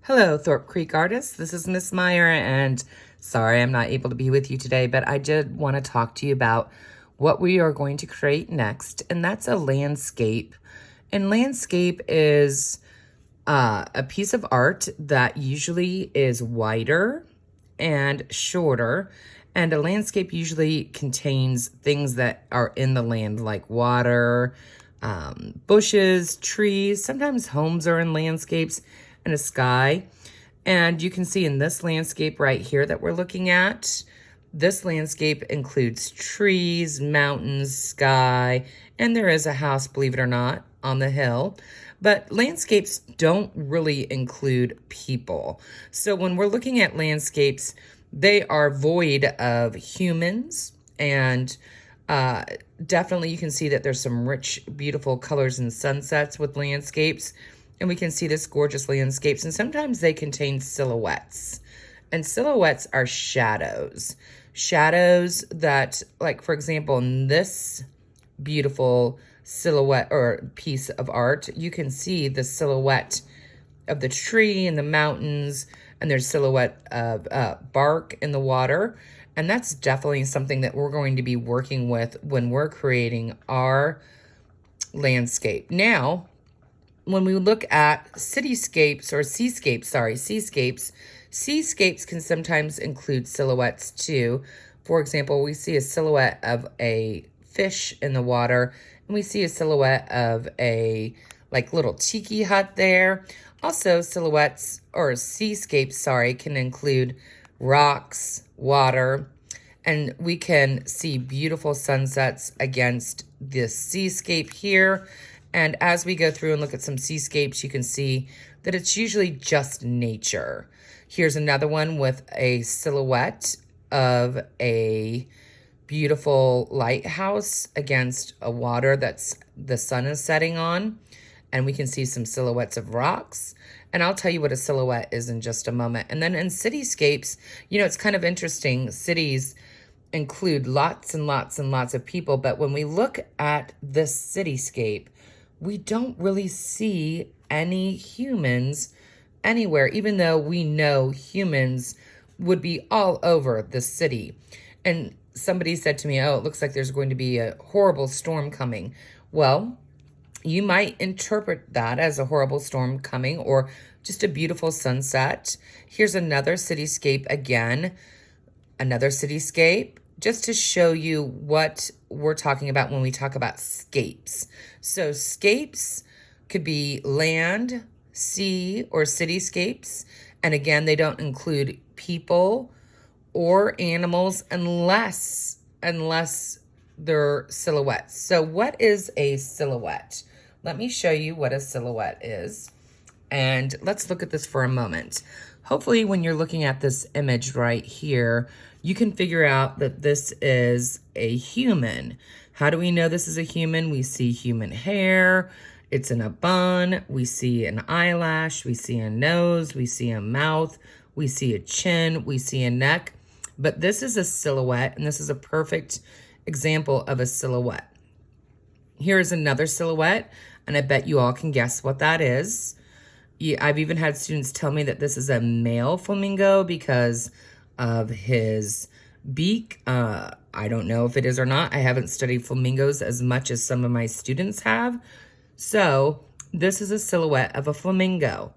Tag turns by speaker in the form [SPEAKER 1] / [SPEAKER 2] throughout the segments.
[SPEAKER 1] Hello, Thorpe Creek artists. This is Miss Meyer, and sorry I'm not able to be with you today, but I did want to talk to you about what we are going to create next, and that's a landscape. And landscape is a piece of art that usually is wider and shorter, and a landscape usually contains things that are in the land, like water, bushes, trees. Sometimes homes are in landscapes, and a sky. And you can see in this landscape right here that we're looking at, this landscape includes trees, mountains, sky, and there is a house, believe it or not, on the hill. But landscapes don't really include people. So when we're looking at landscapes, they are void of humans, and definitely you can see that there's some rich, beautiful colors and sunsets with landscapes. And we can see this gorgeous landscapes, and sometimes they contain silhouettes. And silhouettes are shadows. Shadows that, like, for example, in this beautiful silhouette or piece of art, you can see the silhouette of the tree and the mountains, and there's silhouette of bark in the water. And that's definitely something that we're going to be working with when we're creating our landscape. Now, when we look at cityscapes or seascapes can sometimes include silhouettes too. For example, we see a silhouette of a fish in the water, and we see a silhouette of a little tiki hut there. Also, silhouettes or seascapes, can include rocks, water, and we can see beautiful sunsets against this seascape here. And as we go through and look at some seascapes, you can see that it's usually just nature. Here's another one with a silhouette of a beautiful lighthouse against a water that's the sun is setting on. And we can see some silhouettes of rocks. And I'll tell you what a silhouette is in just a moment. And then in cityscapes, it's kind of interesting. Cities include lots and lots and lots of people. But when we look at this cityscape, we don't really see any humans anywhere, even though we know humans would be all over the city. And somebody said to me, oh, it looks like there's going to be a horrible storm coming. Well, you might interpret that as a horrible storm coming or just a beautiful sunset. Here's another cityscape again, another cityscape, just to show you what we're talking about when we talk about scapes. So scapes could be land, sea, or cityscapes. And again, they don't include people or animals unless they're silhouettes. So what is a silhouette? Let me show you what a silhouette is. And let's look at this for a moment. Hopefully when you're looking at this image right here, you can figure out that this is a human. How do we know this is a human? We see human hair. It's in a bun. We see an eyelash. We see a nose. We see a mouth. We see a chin. We see a neck. But this is a silhouette, and this is a perfect example of a silhouette. Here's another silhouette, and I bet you all can guess what that is. I've even had students tell me that this is a male flamingo because of his beak. I don't know if it is or not. I haven't studied flamingos as much as some of my students have. So this is a silhouette of a flamingo.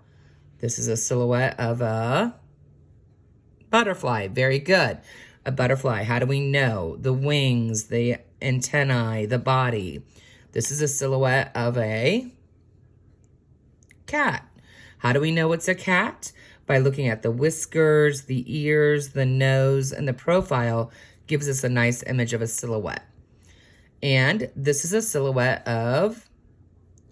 [SPEAKER 1] This is a silhouette of a butterfly. Very good. A butterfly. How do we know? The wings, the antennae, the body. This is a silhouette of a cat. How do we know it's a cat? By looking at the whiskers, the ears, the nose, and the profile gives us a nice image of a silhouette. And this is a silhouette of,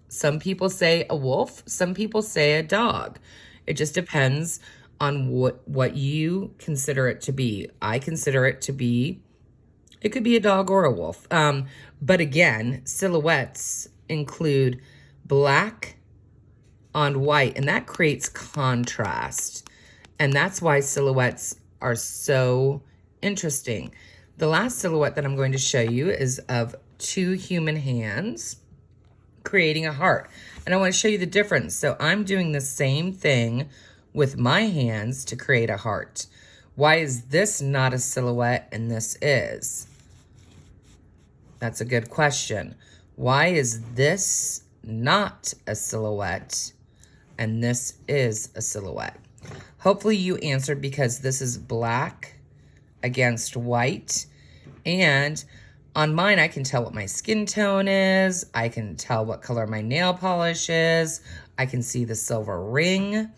[SPEAKER 1] some people say a wolf, some people say a dog. It just depends on what you consider it to be. I consider it to be, it could be a dog or a wolf. But again, silhouettes include black on white, and that creates contrast. And that's why silhouettes are so interesting. The last silhouette that I'm going to show you is of two human hands creating a heart. And I want to show you the difference. So I'm doing the same thing with my hands to create a heart. Why is this not a silhouette and this is? That's a good question. Why is this not a silhouette and this is a silhouette? Hopefully you answered, because this is black against white. And on mine, I can tell what my skin tone is. I can tell what color my nail polish is. I can see the silver ring.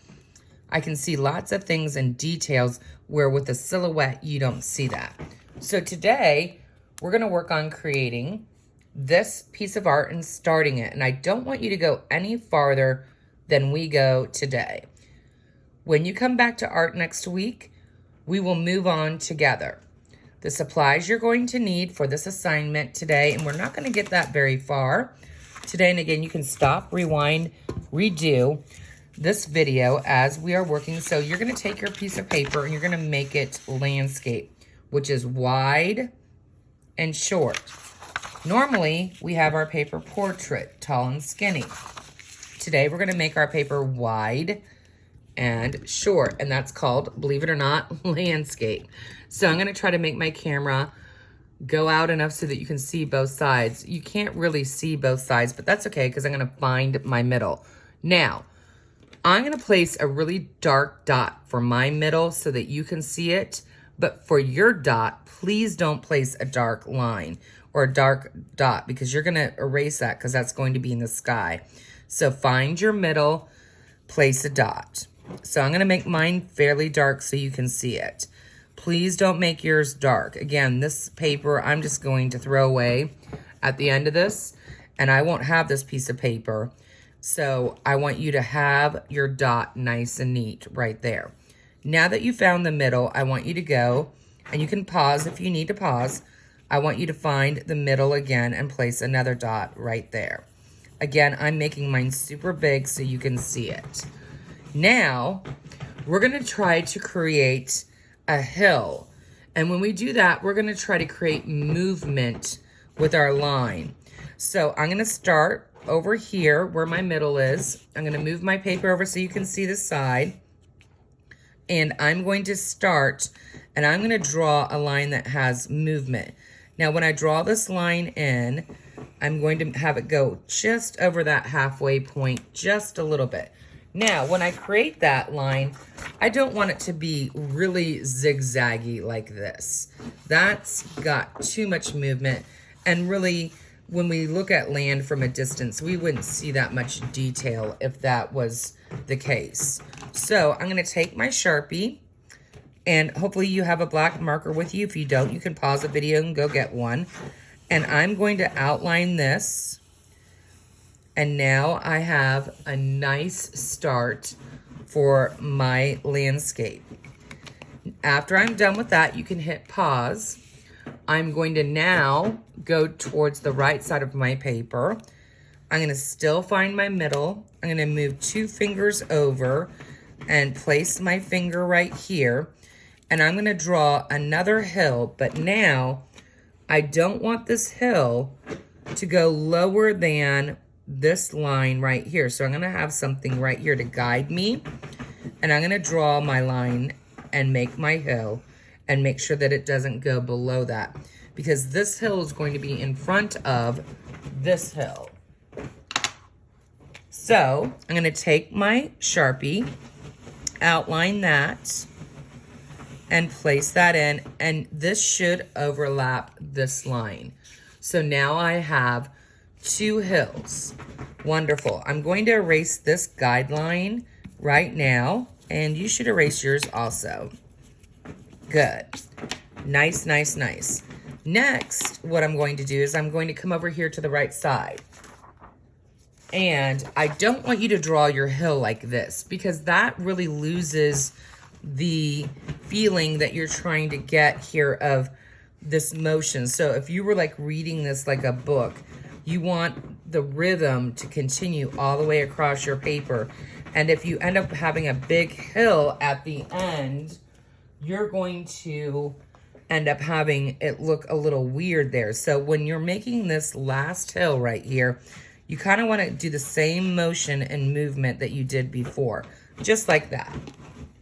[SPEAKER 1] I can see lots of things and details where with a silhouette, you don't see that. So today, we're gonna work on creating this piece of art and starting it. And I don't want you to go any farther than we go today. When you come back to art next week, we will move on together. The supplies you're going to need for this assignment today, and we're not gonna get that very far today. And again, you can stop, rewind, redo this video as we are working. So you're gonna take your piece of paper and you're gonna make it landscape, which is wide and short. Normally, we have our paper portrait, tall and skinny. Today, we're gonna make our paper wide and short, and that's called, believe it or not, landscape. So I'm gonna try to make my camera go out enough so that you can see both sides. You can't really see both sides, but that's okay, because I'm gonna find my middle. Now, I'm gonna place a really dark dot for my middle so that you can see it, but for your dot, please don't place a dark line or a dark dot, because you're gonna erase that, because that's going to be in the sky. So find your middle, place a dot. So I'm gonna make mine fairly dark so you can see it. Please don't make yours dark. Again, this paper I'm just going to throw away at the end of this, and I won't have this piece of paper. So I want you to have your dot nice and neat right there. Now that you found the middle, I want you to go, and you can pause if you need to pause. I want you to find the middle again and place another dot right there. Again, I'm making mine super big so you can see it. Now, we're gonna try to create a hill. And when we do that, we're gonna try to create movement with our line. So I'm gonna start over here where my middle is. I'm gonna move my paper over so you can see the side. And I'm going to start, and I'm gonna draw a line that has movement. Now, when I draw this line in, I'm going to have it go just over that halfway point, just a little bit. Now, when I create that line, I don't want it to be really zigzaggy like this. That's got too much movement. And really, when we look at land from a distance, we wouldn't see that much detail if that was the case. So I'm gonna take my Sharpie, and hopefully you have a black marker with you. If you don't, you can pause the video and go get one. And I'm going to outline this. And now I have a nice start for my landscape. After I'm done with that, you can hit pause. I'm going to now go towards the right side of my paper. I'm gonna still find my middle. I'm gonna move 2 fingers over and place my finger right here. And I'm gonna draw another hill, but now I don't want this hill to go lower than this line right here. So I'm gonna have something right here to guide me, and I'm gonna draw my line and make my hill and make sure that it doesn't go below that, because this hill is going to be in front of this hill. So I'm gonna take my Sharpie, outline that, and place that in, and this should overlap this line. So now I have 2 hills. Wonderful. I'm going to erase this guideline right now, and you should erase yours also. Good. Nice, nice, nice. Next, what I'm going to do is I'm going to come over here to the right side. And I don't want you to draw your hill like this, because that really loses the feeling that you're trying to get here of this motion. So if you were like reading this like a book, you want the rhythm to continue all the way across your paper. And if you end up having a big hill at the end, you're going to end up having it look a little weird there. So when you're making this last hill right here, you kind of want to do the same motion and movement that you did before, just like that.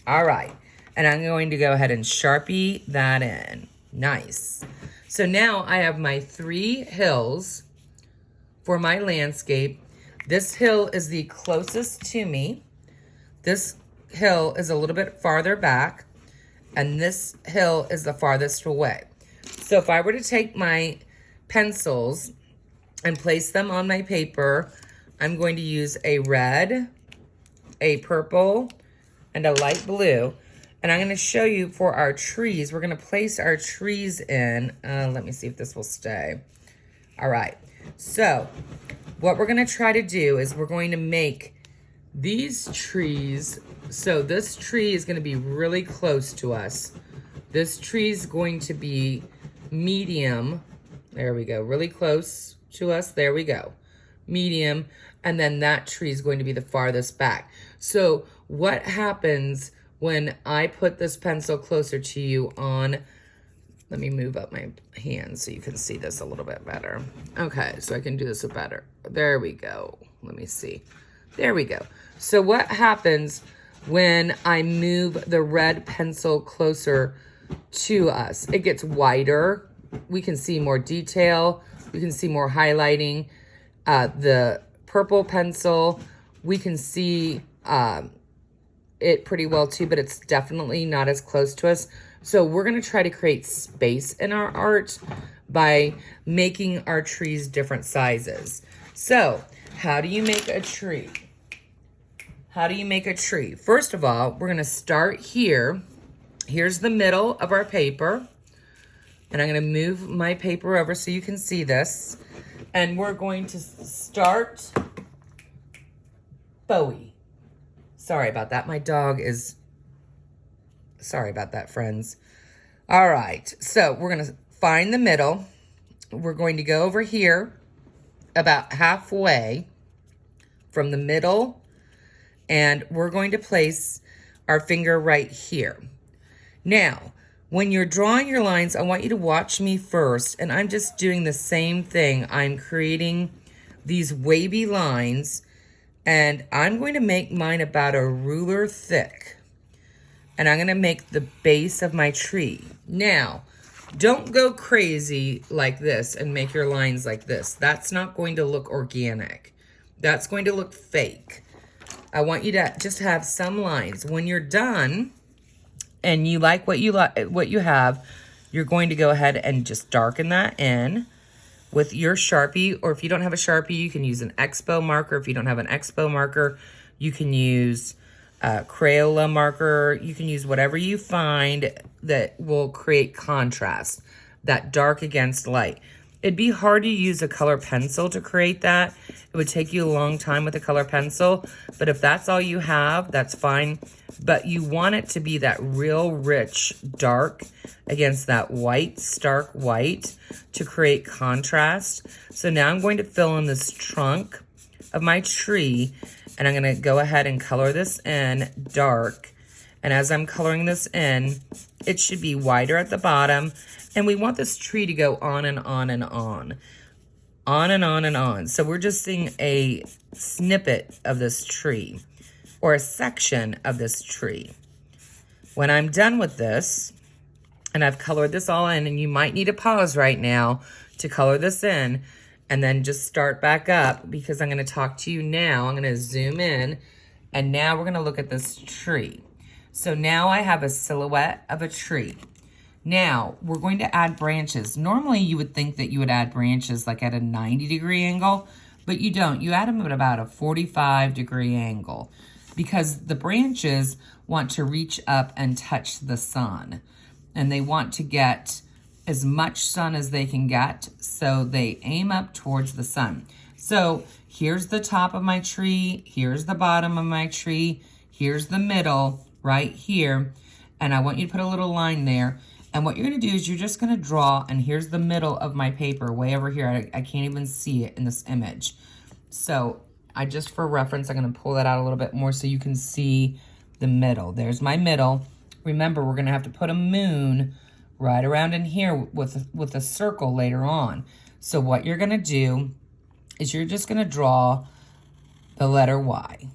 [SPEAKER 1] All right. And I'm going to go ahead and Sharpie that in. Nice. So now I have my 3 hills for my landscape. This hill is the closest to me. This hill is a little bit farther back. And this hill is the farthest away. So if I were to take my pencils and place them on my paper, I'm going to use a red, a purple, and a light blue. And I'm going to show you for our trees. We're going to place our trees in. Let me see if this will stay. All right. So what we're going to try to do is we're going to make these trees. So this tree is going to be really close to us. This tree is going to be medium. There we go. Really close to us. There we go. Medium. And then that tree is going to be the farthest back. So what happens when I put this pencil closer to you on, let me move up my hand so you can see this a little bit better. Okay, so I can do this better. There we go. Let me see. There we go. So what happens when I move the red pencil closer to us? It gets wider. We can see more detail. We can see more highlighting. The purple pencil, we can see it pretty well too, but it's definitely not as close to us. So we're going to try to create space in our art by making our trees different sizes. So how do you make a tree? How do you make a tree? First of all, we're going to start here. Here's the middle of our paper. And I'm going to move my paper over so you can see this. And we're going to start Bowie. Sorry about that. My dog is... Sorry about that, friends. All right. So we're going to find the middle. We're going to go over here about halfway from the middle. And we're going to place our finger right here. Now, when you're drawing your lines, I want you to watch me first. And I'm just doing the same thing. I'm creating these wavy lines. And I'm going to make mine about a ruler thick. And I'm going to make the base of my tree. Now, don't go crazy like this and make your lines like this. That's not going to look organic. That's going to look fake. I want you to just have some lines. When you're done and you like what you have, you're going to go ahead and just darken that in with your Sharpie, or if you don't have a Sharpie, you can use an Expo marker. If you don't have an Expo marker, you can use Crayola marker. You can use whatever you find that will create contrast, that dark against light. It'd be hard to use a color pencil to create that. It would take you a long time with a color pencil, but if that's all you have, that's fine. But you want it to be that real rich dark against that white, stark white, to create contrast. So now I'm going to fill in this trunk of my tree, and I'm going to go ahead and color this in dark. And as I'm coloring this in, it should be wider at the bottom. And we want this tree to go on and on and on. On and on and on. So we're just seeing a snippet of this tree, or a section of this tree. When I'm done with this, and I've colored this all in, and you might need to pause right now to color this in, and then just start back up, because I'm going to talk to you now. I'm going to zoom in, and now we're going to look at this tree. So now I have a silhouette of a tree. Now, we're going to add branches. Normally, you would think that you would add branches like at a 90-degree angle, but you don't. You add them at about a 45-degree angle, because the branches want to reach up and touch the sun. And they want to get as much sun as they can get, so they aim up towards the sun. So here's the top of my tree, here's the bottom of my tree, here's the middle right here, and I want you to put a little line there. And what you're going to do is you're just going to draw, and here's the middle of my paper way over here. I can't even see it in this image. So I just, for reference, I'm going to pull that out a little bit more so you can see the middle. There's my middle. Remember, we're going to have to put a moon right around in here with a circle later on. So what you're going to do is you're just going to draw the letter Y.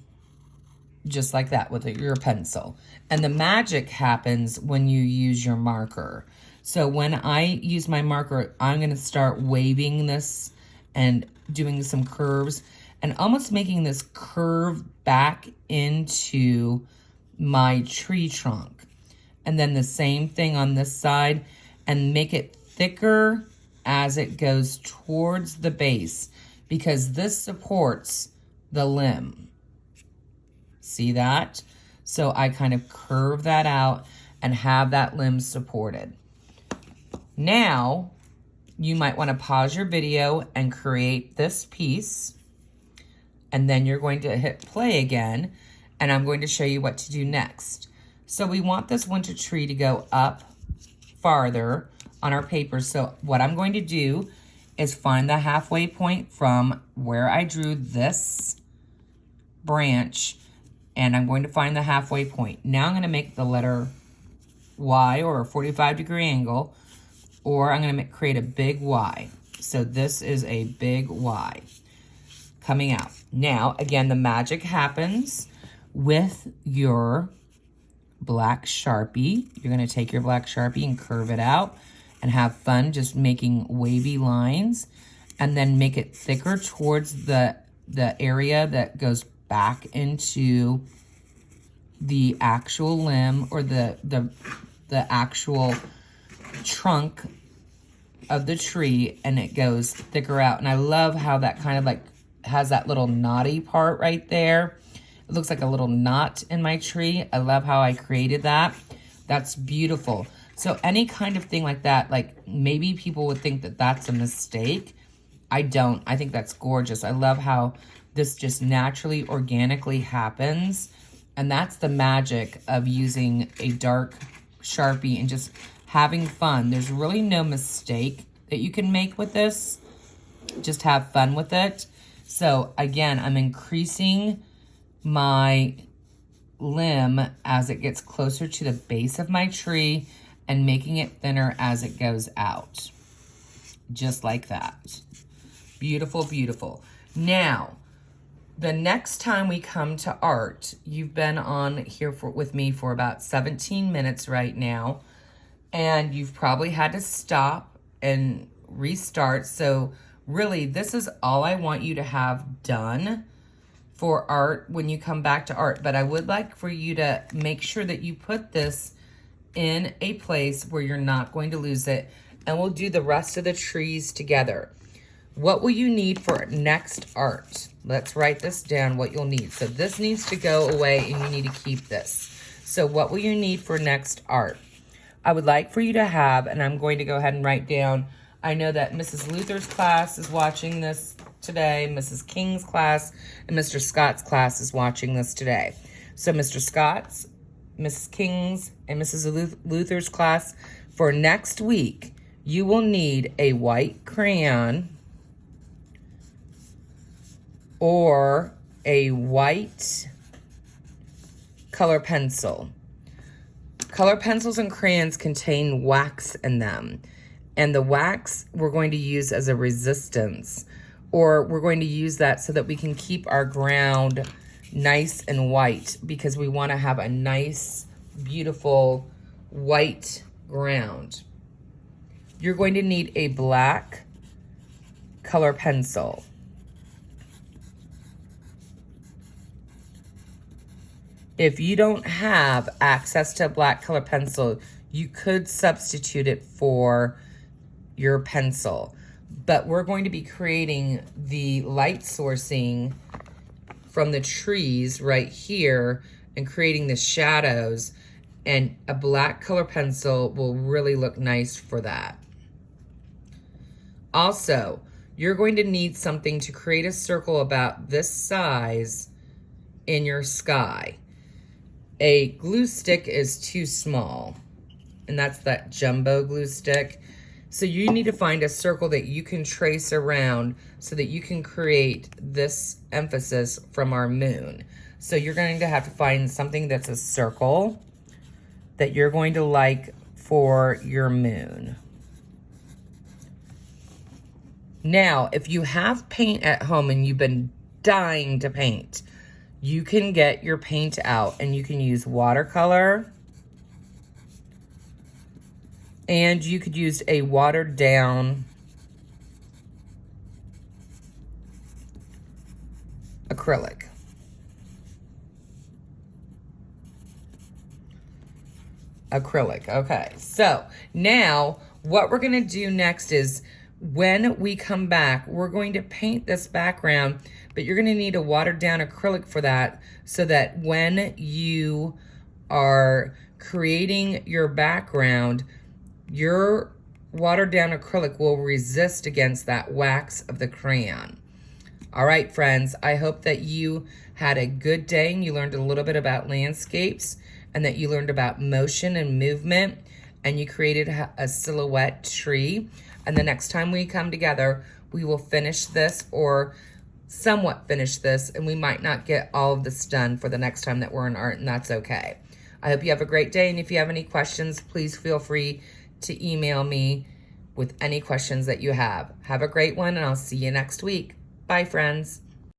[SPEAKER 1] just like that with your pencil. And the magic happens when you use your marker. So when I use my marker, I'm going to start waving this and doing some curves and almost making this curve back into my tree trunk. And then the same thing on this side, and make it thicker as it goes towards the base, because this supports the limb. See that? So I kind of curve that out and have that limb supported. Now, you might want to pause your video and create this piece, and then you're going to hit play again, and I'm going to show you what to do next. So we want this winter tree to go up farther on our paper. So what I'm going to do is find the halfway point from where I drew this branch, and I'm going to find the halfway point. Now I'm going to make the letter Y, or a 45-degree angle, or I'm going to create a big Y. So this is a big Y coming out. Now, again, the magic happens with your black Sharpie. You're going to take your black Sharpie and curve it out and have fun just making wavy lines, and then make it thicker towards the area that goes back into the actual limb, or the actual trunk of the tree, and it goes thicker out. And I love how that kind of like has that little knotty part right there. It looks like a little knot in my tree. I love how I created that. That's beautiful. So any kind of thing like that, like maybe people would think that that's a mistake. I don't. I think that's gorgeous. I love how this just naturally, organically happens. And that's the magic of using a dark Sharpie and just having fun. There's really no mistake that you can make with this. Just have fun with it. So again, I'm increasing my limb as it gets closer to the base of my tree and making it thinner as it goes out. Just like that. Beautiful, beautiful. Now, the next time we come to art, you've been on here with me for about 17 minutes right now, and you've probably had to stop and restart. So really, this is all I want you to have done for art when you come back to art. But I would like for you to make sure that you put this in a place where you're not going to lose it, and we'll do the rest of the trees together. What will you need for next art? Let's write this down, what you'll need. So this needs to go away, and you need to keep this. So what will you need for next art? I would like for you to have, and I'm going to go ahead and write down, I know that Mrs. Luther's class is watching this today, Mrs. King's class, and Mr. Scott's class is watching this today. So Mr. Scott's, Mrs. King's, and Mrs. Luther's class, for next week, you will need a white crayon or a white color pencil. Color pencils and crayons contain wax in them. And the wax we're going to use as a resistance, or we're going to use that so that we can keep our ground nice and white, because we want to have a nice, beautiful white ground. You're going to need a black color pencil. If you don't have access to a black color pencil, you could substitute it for your pencil. But we're going to be creating the light sourcing from the trees right here and creating the shadows, and a black color pencil will really look nice for that. Also, you're going to need something to create a circle about this size in your sky. A glue stick is too small, and that's that jumbo glue stick. So you need to find a circle that you can trace around so that you can create this emphasis from our moon. So you're going to have to find something that's a circle that you're going to like for your moon. Now, if you have paint at home and you've been dying to paint, you can get your paint out and you can use watercolor, and you could use a watered down acrylic. Okay. So now what we're going to do next is when we come back, we're going to paint this background, but you're going to need a watered down acrylic for that, so that when you are creating your background, your watered down acrylic will resist against that wax of the crayon. All right, friends, I hope that you had a good day and you learned a little bit about landscapes, and that you learned about motion and movement, and you created a silhouette tree. And the next time we come together, we will finish this, or somewhat finish this, and we might not get all of this done for the next time that we're in art, and that's okay. I hope you have a great day, and if you have any questions, please feel free to email me with any questions that you have. Have a great one, and I'll see you next week. Bye, friends.